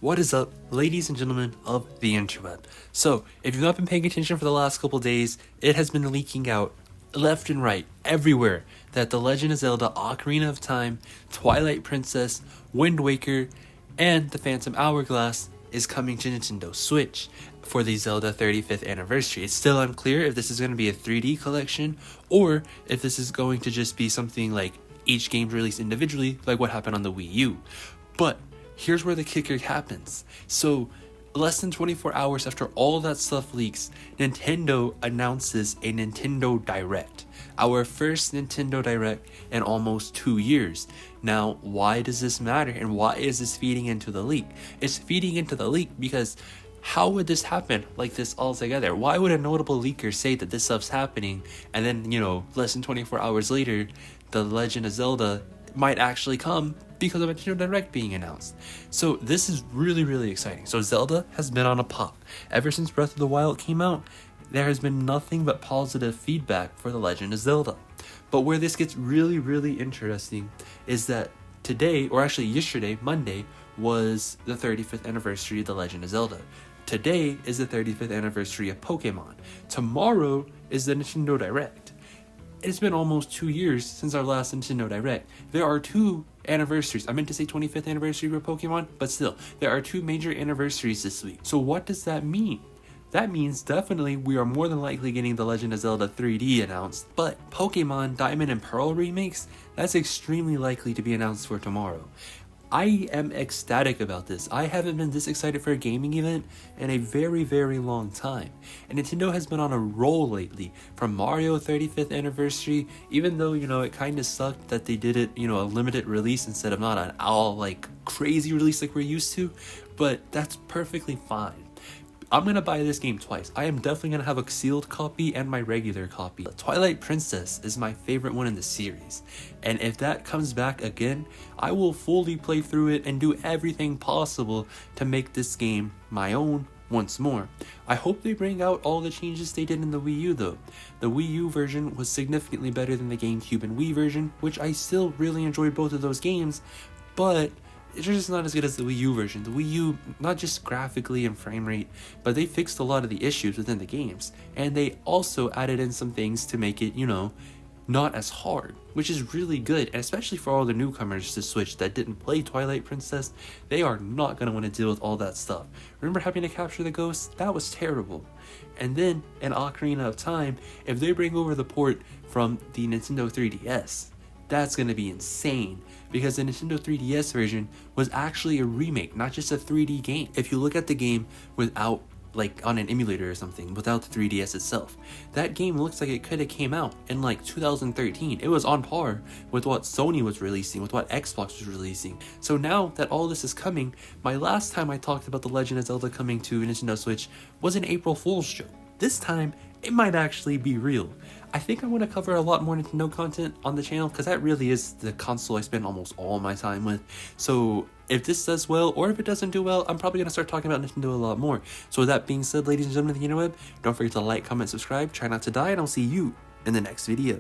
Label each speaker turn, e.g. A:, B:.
A: What is up, ladies and gentlemen of the interweb? So, if you've not been paying attention for the last couple days, it has been leaking out left and right, everywhere, that The Legend of Zelda Ocarina of Time, Twilight Princess, Wind Waker, and The Phantom Hourglass is coming to Nintendo Switch for the Zelda 35th anniversary. It's still unclear if this is going to be a 3D collection, or if this is going to just be something like each game released individually, like what happened on the Wii U. But here's where the kicker happens. So, less than 24 hours after all that stuff leaks, Nintendo announces a Nintendo Direct. Our first Nintendo Direct in almost 2 years. Now, why does this matter and why is this feeding into the leak? It's feeding into the leak because how would this happen like this all together? Why would a notable leaker say that this stuff's happening and then, less than 24 hours later, The Legend of Zelda might actually come because of a Nintendo Direct being announced? So this is really, really exciting. So Zelda has been on a pop. Ever since Breath of the Wild came out, there has been nothing but positive feedback for The Legend of Zelda. But where this gets really, really interesting is that today, or actually yesterday, Monday, was the 35th anniversary of The Legend of Zelda. Today is the 35th anniversary of Pokemon. Tomorrow is the Nintendo Direct. It's been almost 2 years since our last Nintendo Direct. There are two anniversaries. I meant to say 25th anniversary for Pokemon, but still, there are two major anniversaries this week. So what does that mean? That means definitely we are more than likely getting The Legend of Zelda 3D announced, but Pokemon Diamond and Pearl remakes, that's extremely likely to be announced for tomorrow. I am ecstatic about this. I haven't been this excited for a gaming event in a very, very long time. And Nintendo has been on a roll lately. From Mario 35th anniversary, even though, it kind of sucked that they did it, a limited release instead of not an all, crazy release like we're used to. But that's perfectly fine. I'm gonna buy this game twice. I am definitely gonna have a sealed copy and my regular copy. Twilight Princess is my favorite one in the series, and if that comes back again, I will fully play through it and do everything possible to make this game my own once more. I hope they bring out all the changes they did in the Wii U though. The Wii U version was significantly better than the GameCube and Wii version, which I still really enjoyed both of those games, but it's just not as good as the Wii U version. The Wii U, not just graphically and frame rate, but they fixed a lot of the issues within the games. And they also added in some things to make it, not as hard, which is really good. And especially for all the newcomers to Switch that didn't play Twilight Princess, they are not going to want to deal with all that stuff. Remember having to capture the ghosts? That was terrible. And then in Ocarina of Time, if they bring over the port from the Nintendo 3DS, that's going to be insane, because the Nintendo 3DS version was actually a remake, not just a 3D game. If you look at the game without, on an emulator or something, without the 3DS itself, that game looks like it could have came out in 2013. It was on par with what Sony was releasing, with what Xbox was releasing. So now that all this is coming, my last time I talked about The Legend of Zelda coming to Nintendo Switch was an April Fool's joke. This time, it might actually be real. I think I want to cover a lot more Nintendo content on the channel because that really is the console I spend almost all my time with. So if this does well, or if it doesn't do well, I'm probably going to start talking about Nintendo a lot more. So with that being said, ladies and gentlemen of the interweb, don't forget to like, comment, subscribe, try not to die, and I'll see you in the next video.